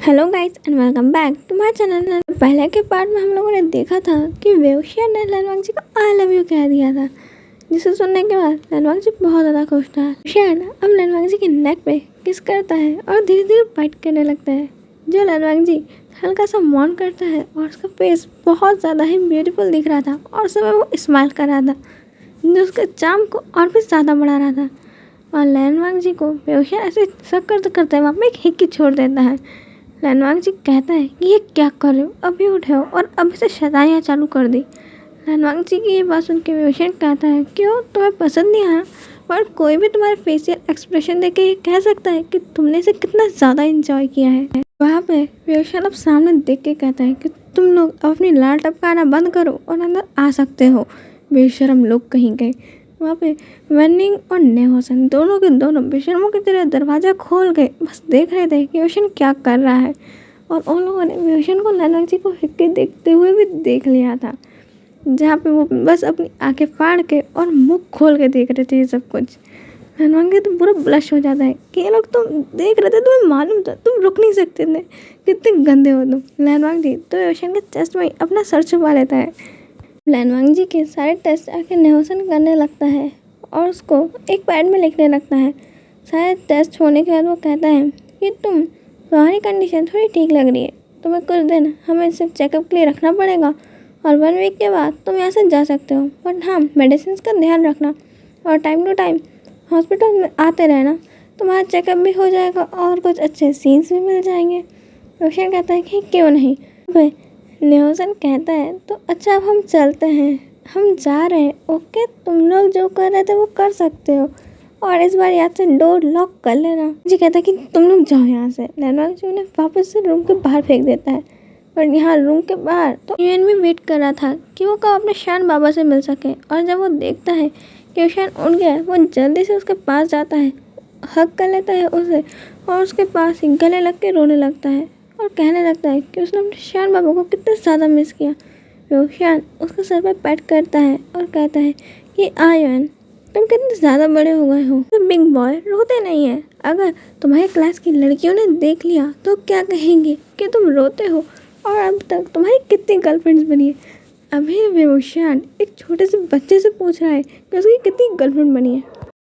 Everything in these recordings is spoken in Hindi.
Hello guys and welcome back to my channel. पहले के पार्ट में हम लोगों ने देखा था कि वेउशिया ने लनवांगजी को आई लव यू कह दिया था, जिसे सुनने के बाद लनवांगजी बहुत ज़्यादा खुश था। वेउशिया अब लनवांगजी के नेक पे किस करता है और धीरे धीरे बाइट करने लगता है, जो लनवांगजी हल्का सा मौन करता है और उसका फेस बहुत ज़्यादा ही ब्यूटीफुल दिख रहा था और उस समय वो स्माइल कर रहा था, जो उसके चार्म को और भी ज़्यादा बढ़ा रहा था। और लनवांगजी को वेउशिया ऐसे शक करते करते वहाँ पे एक हिक्की छोड़ देता है। लनवांगजी कहता है कि ये क्या कर रहे हो, अभी उठे हो और अभी से शैतानियाँ चालू कर दी। लनवांगजी की ये बात सुन के वेउशिया कहता है क्यों, तुम्हें पसंद नहीं आया? पर कोई भी तुम्हारे फेशियल एक्सप्रेशन देख के ये कह सकता है कि तुमने इसे कितना ज़्यादा इंजॉय किया है। वहाँ पे वेउशिया अब सामने देख के कहता है कि तुम लोग अपनी लाल टपकाना बंद करो और अंदर आ सकते हो, बेशरम लोग कहीं गए। वहाँ पे वेनिंग और नेहोसन दोनों के दोनों बेशर्मों की तरह दरवाज़ा खोल के बस देख रहे थे कि वेउशिया क्या कर रहा है। और उन लोगों ने वेउशिया को लनवांगजी को हिक्के देखते हुए भी देख लिया था, जहाँ पे वो बस अपनी आंखें फाड़ के और मुंह खोल के देख रहे थे ये सब कुछ। लनवांगजी तो पूरा ब्लश हो जाता है कि ये लोग तुम देख रहे थे, तुम्हें मालूम था, तुम रुक नहीं सकते थे, कितने गंदे हो तुम। लनवांगजी तो वेउशिया के चेस्ट में अपना सर छुपा लेता है। लनवांगजी के सारे टेस्ट आके नेहोसन करने लगता है और उसको एक पैड में लिखने लगता है। सारे टेस्ट होने के बाद वो कहता है कि तुम्हारी कंडीशन थोड़ी ठीक लग रही है, तुम्हें कुछ दिन हमें सिर्फ चेकअप के लिए रखना पड़ेगा और 1 वीक के बाद तुम यहाँ से जा सकते हो। बट हाँ, मेडिसिन का ध्यान रखना और टाइम टू टाइम हॉस्पिटल में आते रहना, तुम्हारा चेकअप भी हो जाएगा और कुछ अच्छे सीन्स भी मिल जाएंगे। रोशन कहता है कि क्यों नहीं। नेहोसन कहता है तो अच्छा, अब हम चलते हैं, हम जा रहे हैं। ओके, तुम लोग जो कर रहे थे वो कर सकते हो और इस बार याद से डोर लॉक कर लेना। जी कहता है कि तुम लोग जाओ यहाँ से। लनवांगजी उन्हें वापस से रूम के बाहर फेंक देता है। पर यहाँ रूम के बाहर तो यूएन भी वेट कर रहा था कि वो कब अपने शान बाबा से मिल सके। और जब वो देखता है कि शान उठ गया, वो जल्दी से उसके पास जाता है, हग कर लेता है उसे और उसके पास ही गले लग के रोने लगता है और कहने लगता है कि उसने अपने शान बाबा को कितना ज़्यादा मिस किया। वेउशिया उसके सर पर पैट करता है और कहता है कि आयुन, तुम कितने ज़्यादा बड़े हो गए हो, तो बिग बॉय रोते नहीं है। अगर तुम्हारी क्लास की लड़कियों ने देख लिया तो क्या कहेंगे कि तुम रोते हो, और अब तक तुम्हारी कितनी गर्लफ्रेंड्स बनी है। अभी वेउशिया एक छोटे से बच्चे से पूछ रहा है कि उसकी कितनी गर्लफ्रेंड बनी है।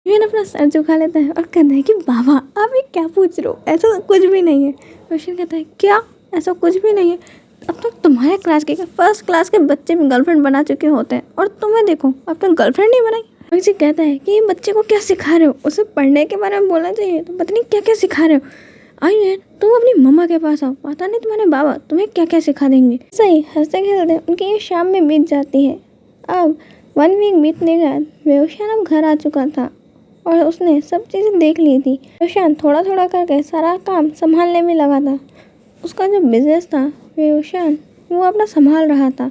यूएन अपना सर झुका लेता है और कहता है कि बाबा, आप ये क्या पूछ रहे हो, ऐसा तो कुछ भी नहीं है। वेउशिया कहता है क्या, ऐसा कुछ भी नहीं है? अब तक तुम्हारे क्लास के फर्स्ट क्लास के बच्चे भी गर्लफ्रेंड बना चुके होते हैं और तुम्हें देखो अब तक गर्लफ्रेंड नहीं बनाई। वेउशिया कहता है कि ये बच्चे को क्या सिखा रहे हो, उसे पढ़ने के बारे में बोलना चाहिए, तो पता नहीं क्या क्या सिखा रहे हो। आयुन, तुम अपनी मम्मा के पास आओ, पता नहीं तुम्हारे बाबा तुम्हें क्या क्या सिखा देंगे। सही हंसते खेलते उनकी ये शाम में बीत जाती है। अब 1 वीक बीतने के बाद वेउशिया अब घर आ चुका था और उसने सब चीज़ें देख ली थी। वेउशिया थोड़ा थोड़ा करके सारा काम संभालने में लगा था। उसका जो बिजनेस था वेउशिया वो अपना संभाल रहा था।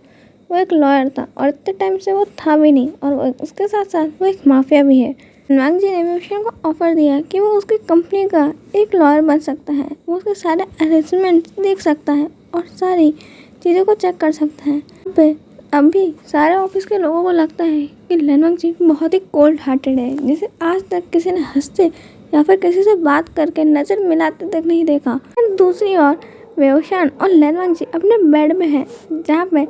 वो एक लॉयर था और इतने टाइम से वो था भी नहीं, और उसके साथ साथ वो एक माफिया भी है। लनवांगजी ने वेउशिया को ऑफर दिया कि वो उसकी कंपनी का एक लॉयर बन सकता है, वो उसके सारे अरेंजमेंट देख सकता है और सारी चीज़ों को चेक कर सकता है। पे अभी सारे ऑफिस के लोगों को लगता है कि लनवांगजी बहुत ही कोल्ड हार्टेड है, जिसे आज तक किसी ने हंसते या फिर किसी से बात करके नज़र मिलाते तक नहीं देखा। दूसरी ओर वेउशिया और लनवांगजी अपने बेड में है, जहाँ पे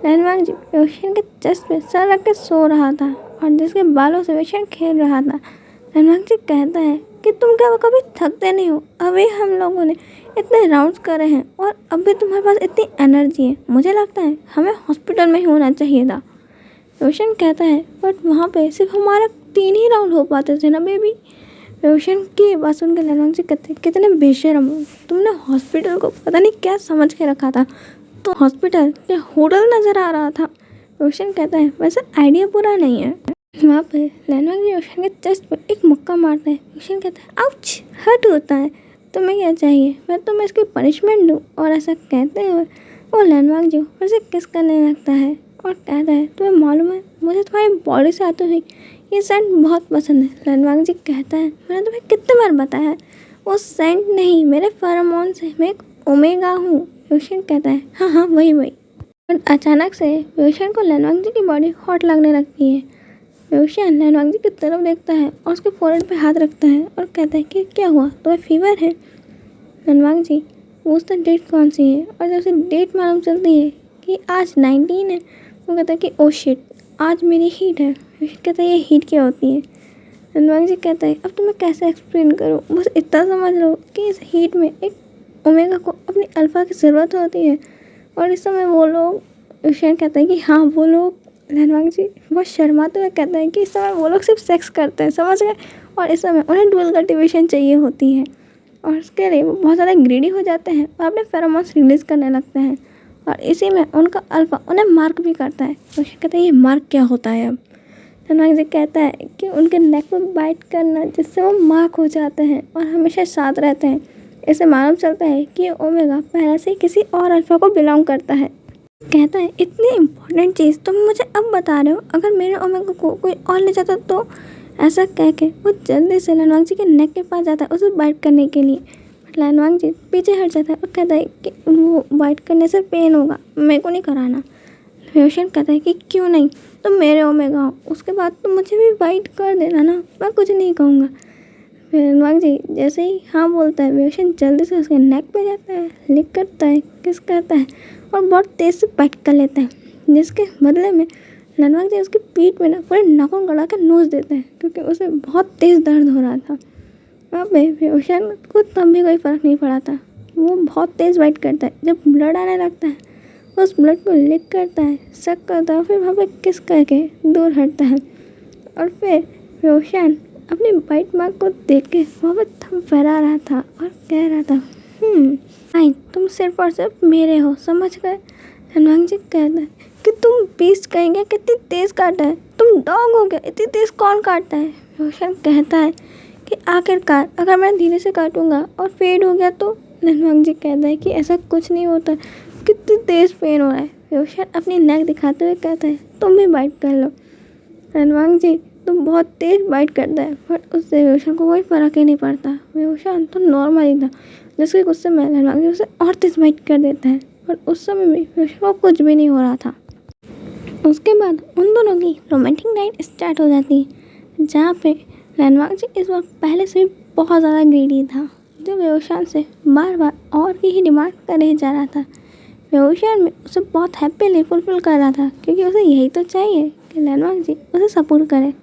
लनवांगजी वेउशिया के चेस्ट पे सर रख के सो रहा था और जिसके बालों से वेउशिया खेल रहा था। लनवांगजी कहता है कि तुम क्या कभी थकते नहीं हो, अभी हम लोगों ने इतने राउंड्स करे हैं और अभी तुम्हारे पास इतनी एनर्जी है, मुझे लगता है हमें हॉस्पिटल में ही होना चाहिए था। वेउशिया कहता है बट वहाँ पे सिर्फ हमारा 3 ही राउंड हो पाते थे ना बेबी। वेउशिया की बात सुन के लनवांगजी कहते कितने बेशरम हो, तुमने हॉस्पिटल को पता नहीं क्या समझ के रखा था, तो हॉस्पिटल या होटल नज़र आ रहा था। वेउशिया कहता है वैसे आइडिया पूरा नहीं है। वहाँ पे लनवांगजी वेउशिया के चेस्ट पर एक मुक्का मारता है। वेउशिया कहता है आउच, हर्ट होता है, तुम्हें क्या चाहिए, मैं तुम्हें इसकी पनिशमेंट दूँ? और ऐसा कहते हुए वो लनवांगजी फिर से किस करने लगता है और कहता है तुम्हें मालूम है, मुझे तुम्हारी बॉडी से आती हुई ये सेंट बहुत पसंद है। लनवांगजी कहता है मैंने तुम्हें कितने बार बताया है, वो सेंट नहीं, मेरे फेरोमोन्स है, मैं एक ओमेगा हूँ। वेउशिया कहता है हाँ हाँ वही वही। और अचानक से वेउशिया को लनवांगजी की बॉडी हॉट लगने लगती है। वेउशिया लनवांगजी की तरफ देखता है और उसके फोrehead पे हाथ रखता है और कहता है कि क्या हुआ, तुम्हें फीवर है? लनवांगजी पूछता है डेट कौन सी है, और जब से डेट मालूम चलती है कि आज 19 है, वो कहता है कि ओ शिट, आज मेरी हीट है। कहता है ये हीट क्या होती है। अनुराग जी कहता है अब तो मैं कैसे एक्सप्लेन करूँ, बस इतना समझ लो कि इस हीट में एक ओमेगा को अपनी अल्फ़ा की ज़रूरत होती है। और इस समय वो लोग, विवेक कहता है कि हाँ वो लोग, अनुराग जी बहुत शर्माते हुए कहता है कि इस समय वो लोग सिर्फ सेक्स करते हैं, समझ गए, और इस समय उन्हें डुअल कल्टीवेशन चाहिए होती है, और उसके लिए वो बहुत ज़्यादा ग्रीडी हो जाते हैं और अपने फेरोमोन्स रिलीज़ करने लगते हैं, और इसी में उनका अल्फ़ा उन्हें मार्क भी करता है। तो कहता है ये मार्क क्या होता है। अब अनुराग जी कहता है कि उनके नेक पर बाइट करना, जिससे वो मार्क हो जाते हैं और हमेशा साथ रहते हैं। इससे मालूम चलता है कि ये ओमेगा पहले से किसी और अल्फ़ा को बिलोंग करता है। कहता है इतनी इम्पोर्टेंट चीज़ तुम मुझे अब बता रहे हो, अगर मेरे ओमेगा को कोई और ले जाता तो। ऐसा कह के वो जल्दी से लैनवांग जी के नेक के पास जाता है उसे बाइट करने के लिए। लैनवांग जी पीछे हट जाता है और कहता है कि वो बाइट करने से पेन होगा, मेरे को नहीं कराना। रोशन कहता है कि क्यों नहीं, तुम मेरे ओमेगा हो, उसके बाद तुम मुझे भी बाइट कर देना ना, मैं कुछ नहीं कहूँगा। फिर लैनवांग जी जैसे ही हाँ बोलता है, रोशन जल्दी से उसके नेक पे जाता है, लिक करता है, किस करता है और बहुत तेज़ से बाइट कर लेता है, जिसके बदले में लैनवांग जी उसकी पीठ में ना पूरे नाखून गड़ा के नोच देते हैं, क्योंकि उसे बहुत तेज़ दर्द हो रहा था। वहाँ पे रोशन को तब भी कोई फ़र्क नहीं पड़ा था। वो बहुत तेज़ बाइट करता है, जब ब्लड आने लगता है उस ब्लड को लिक करता है, शक करता है, फिर वहाँ पे किस करके दूर हटता है, और फिर रोशन अपनी बाइट मार्क को देख के वहाँ पे थम फहरा रहा था और कह रहा था फाइन, तुम सिर्फ और सिर्फ मेरे हो, समझ गए। हनुमान जी कहता है कि तुम बीस्ट कहेंगे, कितनी तेज़ काटा है, तुम डॉग हो गया, इतनी तेज़ कौन काटता है। रोशन कहता है कि आखिरकार अगर मैं धीरे से काटूंगा और फेड हो गया तो। हनुमान जी कहता है कि ऐसा कुछ नहीं होता, कितनी तेज़ पेन हो रहा है। रोशन अपनी नेक दिखाते हुए कहता है तुम भी बाइट कर लो। हनुमान जी तुम बहुत तेज़ बाइट करता है, पर उससे रोशन को कोई फ़र्क ही नहीं पड़ता। रोशन तो नॉर्मल ही था, जिसके गुस्से में हनुमान जी उसे और तेज़ बाइट कर देता है, और उस समय भी रोशन को कुछ भी नहीं हो रहा था। उसके बाद उन दोनों की रोमांटिक नाइट स्टार्ट हो जाती है, जहाँ पे हनुमान जी इस बार पहले से भी बहुत ज़्यादा ग्रीडी था, जो रोशन से बार बार और की ही डिमांड कर ही जा रहा था। रोशन में उसे बहुत हैप्पीली फुलफिल कर रहा था, क्योंकि उसे यही तो चाहिए कि लैनवांग जी उसे सपोर्ट करे,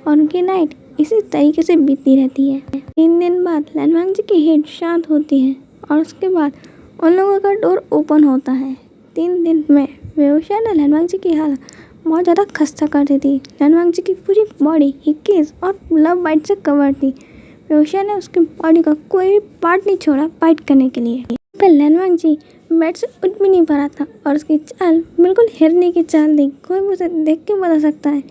और उनकी नाइट इसी तरीके से बीतती रहती है। 3 दिन बाद लैनवांग जी की हीट शांत होती है, और उसके बाद उन लोगों का डोर ओपन होता है। 3 दिन में रोशन और लैनवांग जी की हालत बहुत ज़्यादा खस्ता कर दी थी। लैनवांग जी की पूरी बॉडी हिक्कीज और लव बाइट से कवर थी। रोशन ने उसकी बॉडी का कोई भी पार्ट नहीं छोड़ा बाइट करने के लिए। पर लैनवांग जी बेड से उठ भी नहीं पा रहा था, और उसकी चाल बिल्कुल हिरनी की चाल थी। कोई उसे देख के बता सकता है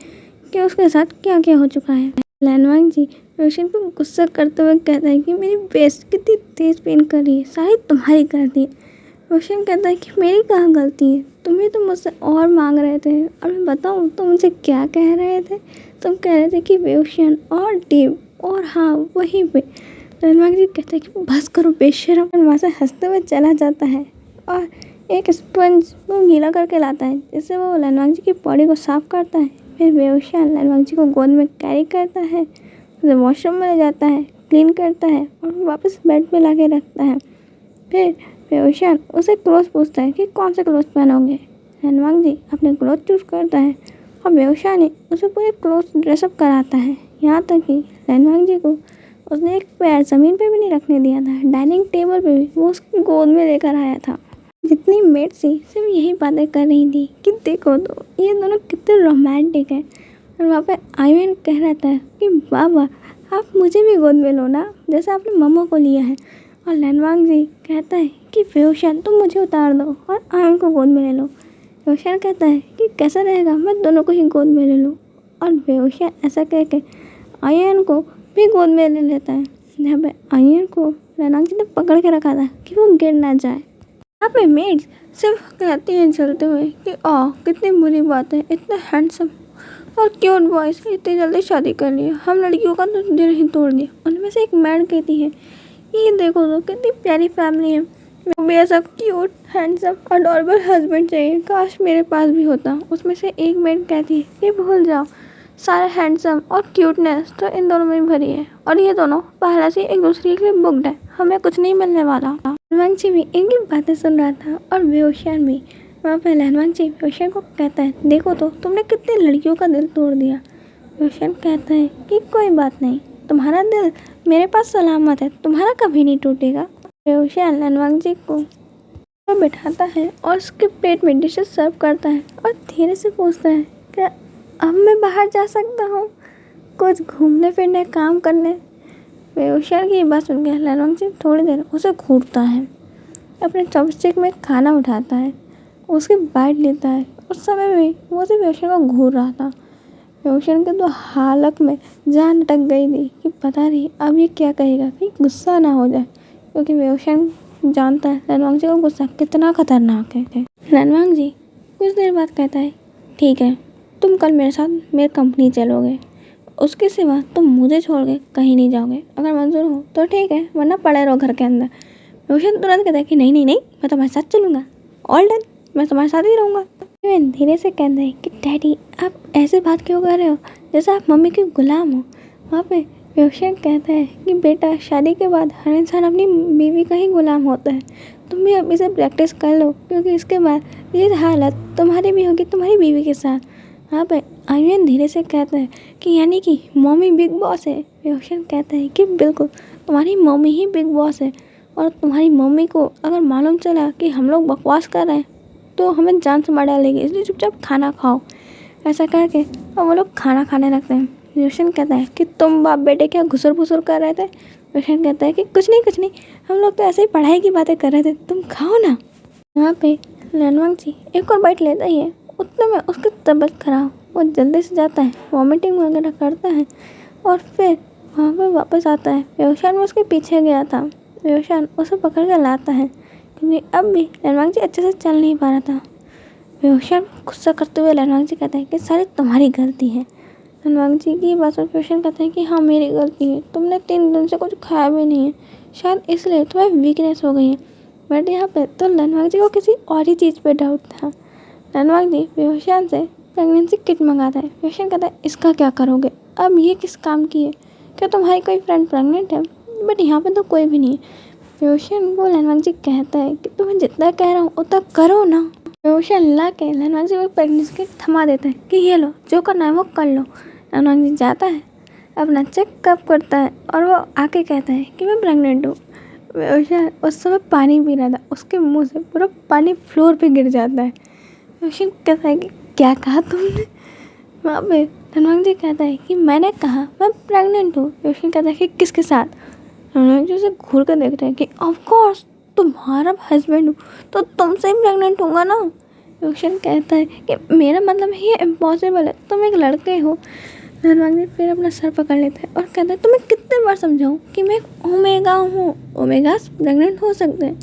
कि उसके साथ क्या क्या हो चुका है। लैनवांग जी रोशन को गुस्सा करते हुए कहता है कि मेरी वेस्ट कितनी तेज़ पेन कर रही है, सारी तुम्हारी गलती है। रोशन कहता है कि मेरी कहाँ गलती है, तुम ही तो मुझसे और मांग रहे थे, और मैं बताऊँ तुम मुझे क्या कह रहे थे। तुम कह रहे थे कि रोशन और डेव, और हाँ वहीं पे। लैनवांग जी कहते हैं कि बस करो बेशरम। वहाँ से हंसते हुए चला जाता है, और एक स्पंज वो गीला करके लाता है, जिससे वो लैनवांग जी की बॉडी को साफ करता है। फिर रोशन लैनवांग जी को गोद में कैरी करता है, उसे वॉशरूम में ले जाता है, क्लीन करता है, और वापस बेड पे ला के रखता है। फिर रोशन उसे क्लोथ पूछता है कि कौन से क्लोथ पहनोगे। लैनवांग जी अपने क्लोथ चूज़ करता है, और रोशन ने उसे पूरे क्लोथ ड्रेसअप कराता है, यहाँ तक कि लैनवांग जी को उसने एक पैर ज़मीन पे भी नहीं रखने दिया था। डाइनिंग टेबल पे भी वो उसकी गोद में लेकर आया था। जितनी मेड थी सिर्फ यही बातें कर रही थी कि देखो तो ये दोनों कितने रोमांटिक हैं। और वहाँ पे आयन कह रहा था कि बाबा आप मुझे भी गोद में लो ना, जैसे आपने मम्मा को लिया है। और लैनवांग जी कहता है कि रोशन तुम मुझे उतार दो और आयन को गोद में ले लो। रोशन कहता है कि कैसा रहेगा, मैं दोनों को ही गोद में ले लूँ। और रोशन ऐसा कह के आयन को भी गोद में ले लेता है, जहाँ पे आयन को लैनवांग जी ने पकड़ के रखा था कि वो गिर ना जाए। यहाँ पे मेड्स सिर्फ कहती हैं चलते हुए कि कितनी बुरी बात है, इतना हैंडसम और क्यूट बॉयज इतनी जल्दी शादी कर लिया, हम लड़कियों का तो दिल ही तोड़ दिया। उनमें से एक मैड कहती है ये देखो तो कितनी प्यारी फैमिली है, मेरे को भी ऐसा क्यूट हैंडसम अडोरेबल हस्बैंड चाहिए, काश मेरे पास भी होता। उसमें से एक मेड कहती है ये भूल जाओ, सारा हैंडसम और क्यूटनेस तो इन दोनों में भरी है, और ये दोनों पहले से एक दूसरे के लिए बुक्ड है, हमें कुछ नहीं मिलने वाला। लहनवांगची भी इनकी बातें सुन रहा था और बेहोशियान भी। वहाँ पे लहनवांगची बेहोशियान को कहता है, देखो तो तुमने कितनी लड़कियों का दिल तोड़ दिया। बेहोशियान कहता है कि कोई बात नहीं, तुम्हारा दिल मेरे पास सलामत है, तुम्हारा कभी नहीं टूटेगा। बेहोशियान लहनवांगची को बिठाता है और उसके प्लेट में डिशेस सर्व करता है और धीरे से पूछता है, क्या अब मैं बाहर जा सकता हूँ कुछ घूमने फिरने काम करने। बेहोशियान की बात सुन के लहनवांगची थोड़ी देर उसे घूरता है, अपने चॉपस्टिक में खाना उठाता है, उसकी बाइट लेता है। उस समय में वो उसे बेहोशियान को घूर रहा था। बेहोशियान के तो हालत में जान अटक गई थी कि पता नहीं अब ये क्या कहेगा, कहीं गुस्सा ना हो जाए, क्योंकि बेहोशियान जानता है लहनवांगची का गुस्सा कितना खतरनाक है। लहनवांगची कुछ देर बाद कहता है, ठीक है, तुम कल मेरे साथ मेरी कंपनी चलोगे, उसके सिवा तुम मुझे छोड़ के कहीं नहीं जाओगे। अगर मंजूर हो तो ठीक है, वरना पड़े रहो घर के अंदर। बेहोशियान तुरंत कहता है कि नहीं नहीं नहीं, मैं तुम्हारे साथ चलूँगा, ऑल डन, मैं तुम्हारे साथ ही रहूँगा। धीरे से कहता है कि डैडी आप ऐसे बात क्यों कर रहे हो, जैसे आप मम्मी के गुलाम हो। वहाँ पे बेहोशियान कहता है कि बेटा शादी के बाद हर इंसान अपनी बीवी का ही गुलाम होता है, तुम भी अभी से प्रैक्टिस कर लो, क्योंकि इसके बाद ये हालत तुम्हारी भी होगी तुम्हारी बीवी के साथ। वहाँ पे आर्यन धीरे से कहता है कि यानी कि मम्मी बिग बॉस है। बेहोशियान कहता है कि बिल्कुल तुम्हारी मम्मी ही बिग बॉस है, और तुम्हारी मम्मी को अगर मालूम चला कि हम लोग बकवास कर रहे हैं तो हमें जान से मार डालेगी, इसलिए चुपचाप खाना खाओ। ऐसा करके और वो लोग खाना खाने लगते हैं। बेहोशियान कहता है कि तुम बाप बेटे क्या घुसर फुसर कर रहे थे। बेहोशियान कहता है कि कुछ नहीं, हम लोग तो ऐसे ही पढ़ाई की बातें कर रहे थे, तुम खाओ ना। वहाँ पे लहनवांगची एक और बाइट लेता ही है, उतने में उसकी तबीयत खराब, वो जल्दी से जाता है, वॉमिटिंग वगैरह करता है और फिर वहाँ पे वापस आता है। बेहोशियान में उसके पीछे गया था। बेहोशियान उसे पकड़ कर लाता है, क्योंकि अब भी लहनवांगची अच्छे से चल नहीं पा रहा था। बेहोशियान गुस्सा करते हुए लहनवांगची कहता है कि सारी तुम्हारी गलती है। लहनवांगची की बात सुन बेहोशियान कहता है कि हाँ मेरी गलती है, तुमने 3 दिन से कुछ खाया भी नहीं है, शायद इसलिए तुम्हें वीकनेस हो गई है। बट यहाँ पे तो लहनवांगची को किसी और ही चीज़ पे डाउट था। लहनवांगची बेहोशियान से प्रेगनेंसी किट मंगाता है। बेहोशियान कहता है इसका क्या करोगे, अब ये किस काम की है, क्या तुम्हारी कोई फ्रेंड प्रेग्नेंट है, बट यहाँ पे तो कोई भी नहीं है। बेहोशियान को लहनवांगची कहता है कि तुम्हें जितना कह रहा हूँ उतना करो ना। बेहोशियान ला के लहनवांगची को प्रेगनेंसी किट थमा देता है कि ये लो, जो करना है वो कर लो। लहनवांगची जाता है, अपना चेकअप करता है और वो आके कहता है कि मैं प्रेग्नेंट हूँ। बेहोशियान उस समय पानी पी रहा था, उसके मुंह से पूरा पानी फ्लोर पे गिर जाता है। बेहोशियान कहता है कि क्या कहा तुमने। वहाँ पे लहनवांगची कहता है कि मैंने कहा मैं प्रेग्नेंट हूँ। बेहोशियान कहता है कि किसके साथ। लहनवांगची उसे घूर कर देखता है कि ऑफकोर्स तुम्हारा हस्बैंड हूँ तो तुमसे ही प्रेग्नेंट होगा ना। बेहोशियान कहता है कि मेरा मतलब है ये इम्पॉसिबल है, तुम एक लड़के हो। लहनवांगची फिर अपना सर पकड़ लेता है और कहता है तुम्हें कितने बार समझाऊँ कि मैं ओमेगा हूँ, ओमेगास प्रेग्नेंट हो सकते हैं।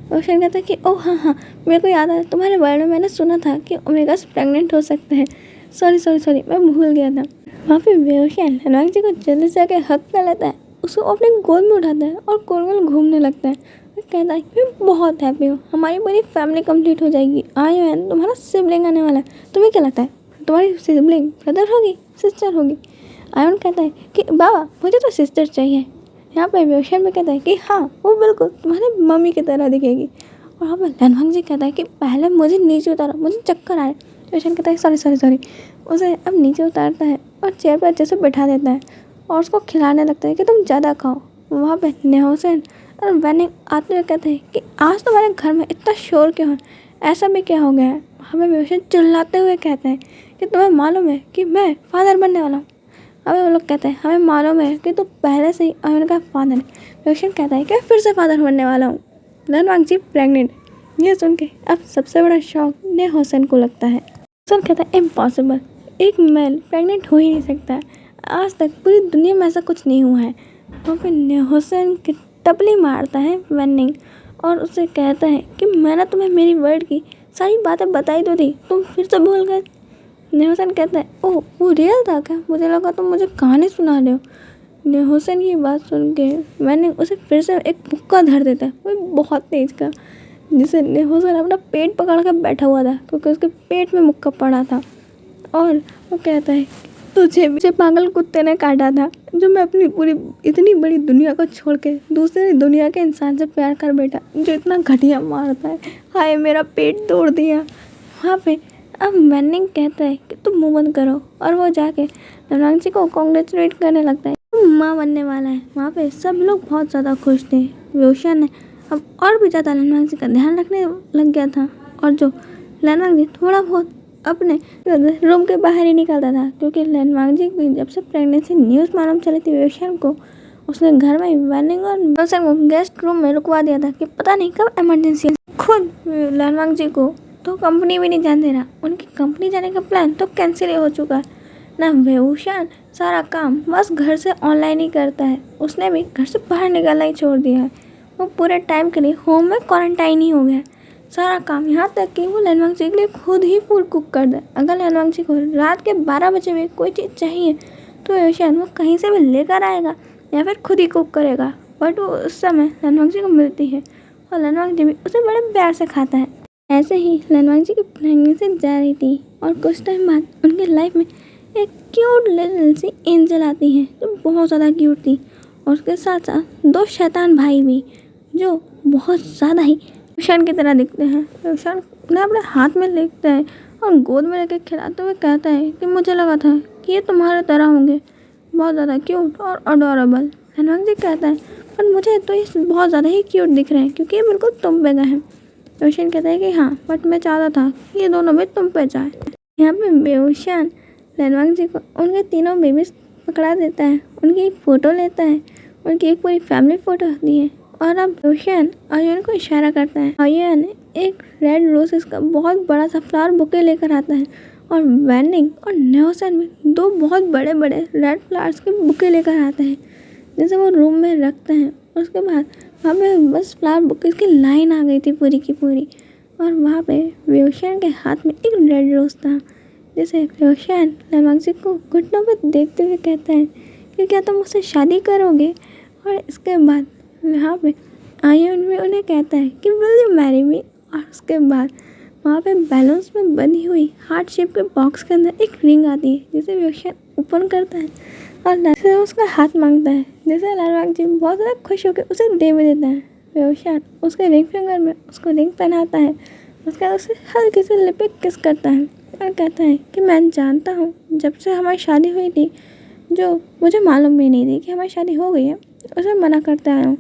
बेहोशियान कहता है कि ओह हाँ, मेरे को याद आया, तुम्हारे वर्ड में मैंने सुना था कि ओमेगास प्रेग्नेंट हो सकते हैं, सॉरी मैं भूल गया था। वहाँ पे बेहोशियान लहनवांगची को जल्दी से आके हक कर लेता है, उसको अपने गोद में उठाता है और गोल गोल घूमने लगता है। कहता है कि मैं बहुत हैप्पी हूँ, हमारी पूरी फैमिली कंप्लीट हो जाएगी। आर्यन तुम्हारा सिबलिंग आने वाला है, तुम्हें क्या लगता है तुम्हारी सिबलिंग ब्रदर होगी सिस्टर होगी। आर्यन कहता है कि बाबा मुझे तो सिस्टर चाहिए। यहाँ पर बेहोशियान में कहता है कि हाँ वो बिल्कुल तुम्हारे मम्मी की तरह दिखेगी। और वहाँ पर लहनवांगची कहता है कि पहले मुझे नीचे उतारो, मुझे चक्कर आ रहे। बेहोशियान कहता है सॉरी। उसे अब नीचे उतारता है और चेयर पर अच्छे से बैठा देता है और उसको खिलाने लगता है कि तुम ज़्यादा खाओ। वहाँ पर नेहोसेन और वैनिंग आते हुए कहते हैं कि आज तुम्हारे घर में इतना शोर क्यों है, ऐसा भी क्या हो गया है। हमें बेहोशियान चिल्लाते हुए कहते हैं कि तुम्हें मालूम है कि मैं फादर बनने वाला हूँ। हमें वो लोग कहते हैं हमें मालूम है कि तू पहले से ही आर्यन का फादर है। बेहोशियान कहता है कि फिर से फादर बनने वाला हूँ। लहनवांगची प्रेग्नेंट। ये सुन के अब सबसे बड़ा शौक नेहोसेन को लगता है। नेहोसेन कहता है इम्पॉसिबल, एक मेल प्रेग्नेंट हो ही नहीं सकता, आज तक पूरी दुनिया में ऐसा कुछ नहीं हुआ है। वहाँ पे नेहोसेन की टपली मारता है वैनिंग और उसे कहता है कि मैंने तुम्हें मेरी वर्ड की सारी बातें बताई तो थी, तुम फिर से भूल गए। नेहोसेन कहता है ओह वो रियल था क्या, मुझे लगा तुम मुझे कहानी सुना रहे हो। नेहोसेन की बात सुन के वैनिंग उसे फिर से एक मुक्का धर देता है, वो बहुत तेज का, जिसे नेहोसेन अपना पेट पकड़ कर बैठा हुआ था क्योंकि उसके पेट में मुक्का पड़ा था। और वो कहता है तुझे पागल कुत्ते ने काटा था, जो मैं अपनी पूरी इतनी बड़ी दुनिया को छोड़ के दूसरी दुनिया के इंसान से प्यार कर बैठा, जो इतना घटिया मारता है। हाय मेरा पेट तोड़ दिया। वहाँ पे अब मैनिंग कहता है कि तुम मुँह बंद करो, और वो जाके लनवांगची को कॉन्ग्रेचुलेट करने लगता है, माँ बनने वाला है। वहाँ पे सब लोग बहुत ज़्यादा खुश थे। व्योशियन अब और भी ज़्यादा लनवांगची का ध्यान रखने लग गया था, और जो लनवांगची थोड़ा बहुत अपने रूम के बाहर ही निकलता था, क्योंकि लनवांगची की जब से प्रेगनेंसी न्यूज़ मालूम चली थी व्योशियन को, उसने घर में मैनिंग और व्योशियन को गेस्ट रूम में रुकवा दिया था कि पता नहीं कब इमरजेंसी। खुद लनवांगची को तो कंपनी भी नहीं जाने दे रहा, उनकी कंपनी जाने का प्लान तो कैंसिल ही हो चुका है ना। व्योशियन सारा काम बस घर से ऑनलाइन ही करता है, उसने भी घर से बाहर निकलना ही छोड़ दिया है। वो पूरे टाइम के लिए होम में क्वारंटाइन ही हो गया सारा काम, यहाँ तक कि वो लनवांगची के लिए खुद ही फूड कुक कर दे। अगर लनवांगची को रात के 12 बजे में कोई चीज़ चाहिए तो व्योशियन वो कहीं से भी लेकर आएगा या फिर खुद ही कुक करेगा, बट वो उस समय लनवांगची को मिलती है और लनवांगची भी उसे बड़े प्यार से खाता है। ऐसे ही लनवांगची की प्रेगनेंसी जा रही थी, और कुछ टाइम बाद उनके लाइफ में एक क्यूट लिटिल सी एंजल आती है, जो बहुत ज़्यादा क्यूट थी, और उसके साथ साथ 2 शैतान भाई भी, जो बहुत ज़्यादा ही व्योशियन की तरह दिखते हैं। व्योशियन उन्हें अपने हाथ में लेता है और गोद में लेकर खिलाते हुए कहता है कि मुझे लगा था कि ये तुम्हारे तरह होंगे, बहुत ज़्यादा क्यूट और अडोरेबल। लनवांगची कहता है पर मुझे तो ये बहुत ज़्यादा ही क्यूट दिख रहे हैं, क्योंकि ये बिल्कुल तुम पे गए हैं। व्योशियन कहता है कि हाँ, बट मैं चाहता था कि ये दोनों भी तुम पे जाए। यहाँ पे व्योशियन लनवांगची को उनके तीनों बेबीज पकड़ा देता है, उनकी एक फ़ोटो लेता है, उनकी एक पूरी फैमिली फ़ोटो होती है, और अब व्योशियन आयुन को इशारा करता है। आयुन एक रेड रोजेस का बहुत बड़ा सा फ्लावर बुके लेकर आता है, और वैनिंग और न्योसन में 2 बहुत बड़े बड़े रेड फ्लावर्स के बुके लेकर आता है, जिसे वो रूम में रखते हैं। उसके बाद वहाँ पे बस फ्लावर बुके की लाइन आ गई थी पूरी की पूरी, और वहाँ पे व्योशियन के हाथ में एक रेड रोज़ था, जिसे व्योशियन लनवांगची को घुटनों पर देखते हुए कहता है कि क्या तुम मुझसे शादी करोगे। और इसके बाद यहाँ पे आयुन भी उन्हें कहता है कि विल यू मैरी मी। और उसके बाद वहाँ पे बैलून्स में बनी हुई हार्ट शेप के बॉक्स के अंदर एक रिंग आती है, जिसे व्योशियन ओपन करता है और उसका हाथ मांगता है, जिसे लनवांगची बहुत ज़्यादा खुश होकर उसे दे भी देता है। व्योशियन उसके रिंग फिंगर में उसको रिंग पहनाता है, उसके बाद उसे हल्के से लिप पे किस करता है और कहता है कि मैं जानता हूँ जब से हमारी शादी हुई थी, जो मुझे मालूम भी नहीं थी कि हमारी शादी हो गई है, उसे मना करते आया हूँ।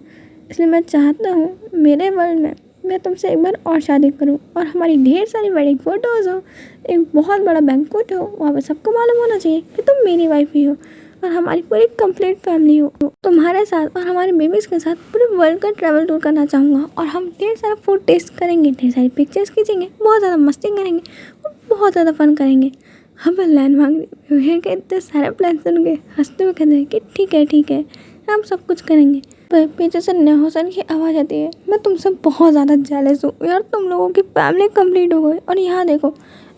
इसलिए मैं चाहता हूँ मेरे वर्ल्ड में मैं तुमसे एक बार और शादी करूँ, और हमारी ढेर सारी वेडिंग फ़ोटोज़ हो, एक बहुत बड़ा बैंक्वेट हो, वहाँ पर सबको मालूम होना चाहिए कि तुम मेरी वाइफ ही हो, और हमारी पूरी कंप्लीट फैमिली हो। तुम्हारे साथ और हमारे बेबीज़ के साथ पूरे वर्ल्ड का ट्रैवल टूर करना चाहूँगा, और हम ढेर सारा फूड टेस्ट करेंगे, ढेर सारी पिक्चर्स खींचेंगे, बहुत ज़्यादा मस्ती करेंगे और बहुत ज़्यादा फन करेंगे। हम लनवांगची के इतने सारे प्लान सुन के हंसते हुए कहते हैं कि ठीक है हम सब कुछ करेंगे। पर पीछे से न्योसन की आवाज़ आती है, मैं तुमसे बहुत ज़्यादा जेलस हूँ यार, तुम लोगों की फैमिली कंप्लीट हो गई, और यहाँ देखो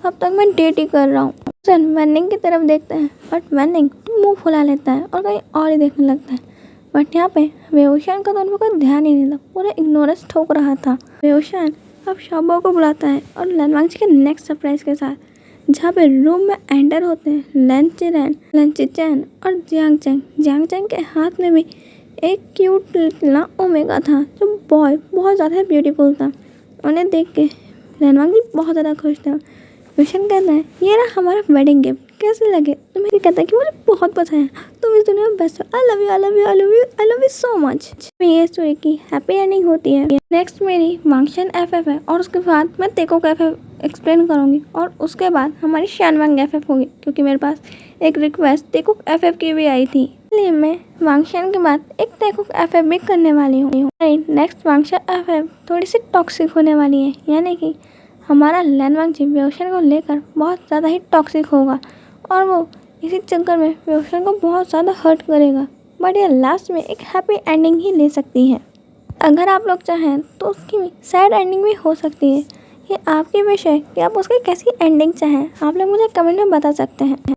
अब तक मैं डेट ही कर रहा हूँ। सन वैनिंग की तरफ देखता है, बट वैनिंग तो मुँह फुला लेता है और कहीं और ही देखने लगता है। बट यहाँ पे व्योशियन का तो उन पर कोई ध्यान ही नहीं था, पूरा इग्नोरेंस ठोक रहा था। व्योशियन अब शाओबो को बुलाता है और लनवांगची के नेक्स्ट सरप्राइज के साथ, जहाँ पे रूम में एंटर होते हैं लनचिचैन और जियांगचैन के हाथ में भी एक क्यूट लिटिल ओमेगा था, जो बॉय बहुत ज़्यादा ब्यूटीफुल था। उन्हें देख के लनवांगची बहुत ज़्यादा खुश था। व्योशियन कहता है ये रहा हमारा वेडिंग गिफ्ट, कैसे लगे तुम्हें। कहता है कि मुझे बहुत पसंद है, तुम इस दुनिया में बेस्ट हो, I love you I love you I love you I love you so much. ये स्टोरी की हैप्पी एंडिंग होती है। नेक्स्ट मेरी वांगशन एफएफ है, और उसके बाद मैं तेकोक एफएफ एक्सप्लेन करूँगी, और उसके बाद हमारी शानवांग एफएफ होगी, क्योंकि मेरे पास एक रिक्वेस्ट तेकोक एफएफ की भी आई थी, इसलिए मैं वांगशन के बाद एक तेकोक एफएफ भी करने वाली हूँ। नेक्स्ट वांगशन एफएफ थोड़ी सी टॉक्सिक होने वाली है, यानी कि हमारा लनवांगची व्योशियन को लेकर बहुत ज़्यादा ही टॉक्सिक होगा, और वो इसी चक्कर में व्योशियन को बहुत ज़्यादा हर्ट करेगा, बट ये लास्ट में एक हैप्पी एंडिंग ही ले सकती है। अगर आप लोग चाहें तो उसकी सैड एंडिंग भी हो सकती है। ये आपकी विश है कि आप उसकी कैसी एंडिंग चाहें, आप लोग मुझे कमेंट में बता सकते हैं।